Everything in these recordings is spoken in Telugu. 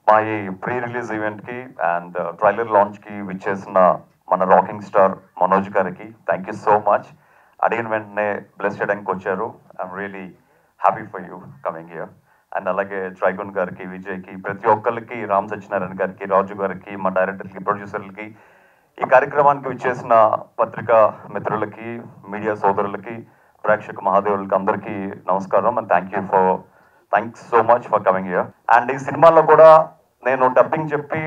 మా ఈ ప్రీ రిలీజ్ ఈవెంట్కి అండ్ ట్రైలర్ లాంచ్కి విచ్చేసిన మన రాకింగ్ స్టార్ మనోజ్ గారికి థ్యాంక్ యూ సో మచ్. అడిగిన వెంటనే బ్లెస్ చేయడానికి వచ్చారు. I'm really happy for you coming here. And అలాగే ట్రైగోన్ గారికి, విజయ్కి, ప్రతి ఒక్కరికి, రామ్ సత్యనారాయణ గారికి, రాజు గారికి, మా డైరెక్టర్కి, ప్రొడ్యూసర్లకి, ఈ కార్యక్రమానికి విచ్చేసిన పత్రికా మిత్రులకి, మీడియా సోదరులకి, ప్రేక్షక మహాదేవులకి అందరికీ నమస్కారం. And thanks so much for coming here. And ఈ సినిమాలో కూడా నేను డబ్బింగ్ చెప్పి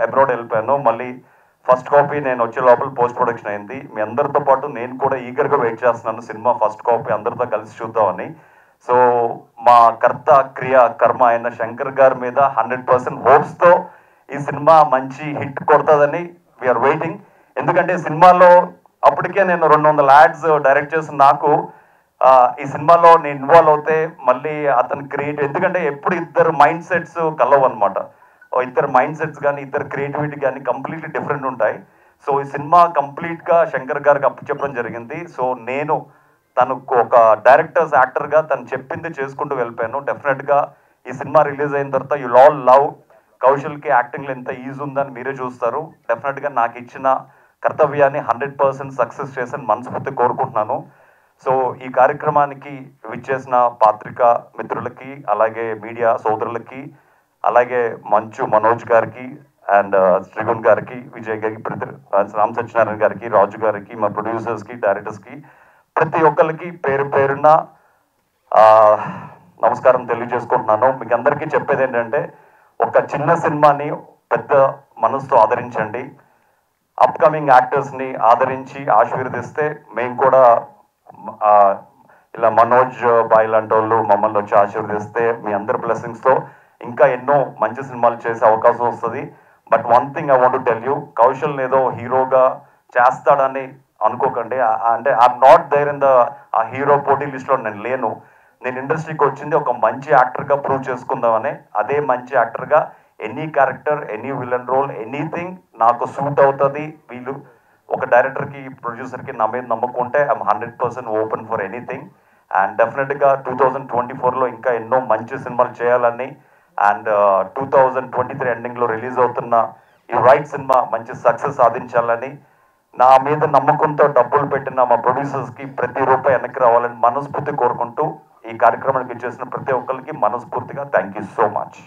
అబ్రాడ్ వెళ్ళిపోయాను. మళ్ళీ ఫస్ట్ కాపీ నేను వచ్చే లోపల పోస్ట్ ప్రొడక్షన్ అయింది. మీ అందరితో పాటు నేను కూడా ఈగర్గా వెయిట్ చేస్తున్నాను సినిమా ఫస్ట్ కాపీ అందరితో కలిసి చూద్దామని. సో మా కర్త క్రియ కర్మ అయిన శంకర్ గారి మీద 100% హోప్స్తో ఈ సినిమా మంచి హిట్ కొడుతుందని వీఆర్ వెయిటింగ్. ఎందుకంటే సినిమాలో అప్పటికే నేను 200 యాడ్స్ డైరెక్ట్ చేసిన నాకు ఈ సినిమాలో నేను ఇన్వాల్వ్ అవుతే మళ్ళీ అతను ఎందుకంటే ఎప్పుడు ఇద్దరు మైండ్ సెట్స్ కలవు అనమాట. ఇద్దరు మైండ్ సెట్స్ కానీ ఇద్దరు క్రియేటివిటీ కానీ కంప్లీట్లీ డిఫరెంట్ ఉంటాయి. సో ఈ సినిమా కంప్లీట్గా శంకర్ గారికి అప్పచెప్పడం జరిగింది. సో నేను తనకు ఒక డైరెక్టర్స్ యాక్టర్గా తను చెప్పింది చేసుకుంటూ వెళ్ళిపోయాను. డెఫినెట్గా ఈ సినిమా రిలీజ్ అయిన తర్వాత యు ఆల్ లవ్ కౌశల్కి యాక్టింగ్లో ఎంత ఈజీ ఉందని మీరే చూస్తారు. డెఫినెట్గా నాకు ఇచ్చిన కర్తవ్యాన్ని 100% సక్సెస్ చేసి మనస్ఫూర్తి కోరుకుంటున్నాను. సో ఈ కార్యక్రమానికి విచ్చేసిన పాత్రికా మిత్రులకి, అలాగే మీడియా సోదరులకి, అలాగే మంచు మనోజ్ గారికి అండ్ శ్రీగున్ గారికి, విజయ్ గారికి, రామ్ సత్యనారాయణ గారికి, రాజు గారికి, మా ప్రొడ్యూసర్స్కి, డైరెక్టర్స్కి, ప్రతి ఒక్కరికి పేరు పేరున నమస్కారం తెలియజేసుకుంటున్నాను. మీకు అందరికీ చెప్పేది ఏంటంటే ఒక చిన్న సినిమాని పెద్ద మనసుతో ఆదరించండి. అప్కమింగ్ యాక్టర్స్ని ఆదరించి ఆశీర్వదిస్తే మేము కూడా ఇలా మనోజ్ బాయ్ లాంటి వాళ్ళు మమ్మల్ని వచ్చి ఆశీర్వదిస్తే మీ అందరి బ్లెస్సింగ్స్తో ఇంకా ఎన్నో మంచి సినిమాలు చేసే అవకాశం వస్తుంది. But one thing I want to tell you, Kaushal ఏదో హీరోగా చేస్తాడని అనుకోకండి. అంటే ఐఎమ్ నాట్ దేర్ ఇన్ ఆ హీరో పోటీ లిస్ట్లో నేను లేను. నేను ఇండస్ట్రీకి వచ్చింది ఒక మంచి యాక్టర్గా ప్రూవ్ చేసుకుందామని. అదే మంచి యాక్టర్గా any character, any villain role, anything నాకు సూట్ అవుతుంది. వీళ్ళు ఒక డైరెక్టర్కి, ప్రొడ్యూసర్కి నా మీద నమ్మకుంటే I'm 100% open for anything. And డెఫినెట్గా 2024లో ఇంకా ఎన్నో మంచి సినిమాలు చేయాలని అండ్ 2023 ఎండింగ్లో రిలీజ్ అవుతున్న ఈ రైట్ సినిమా మంచి సక్సెస్ సాధించాలని, నా మీద నమ్మకంతో డబ్బులు పెట్టిన మా ప్రొడ్యూసర్స్కి ప్రతి రూపాయి వెనక్కి రావాలని మనస్ఫూర్తి కోరుకుంటూ ఈ కార్యక్రమానికి చేసిన ప్రతి ఒక్కరికి మనస్ఫూర్తిగా థ్యాంక్ యూ సో మచ్.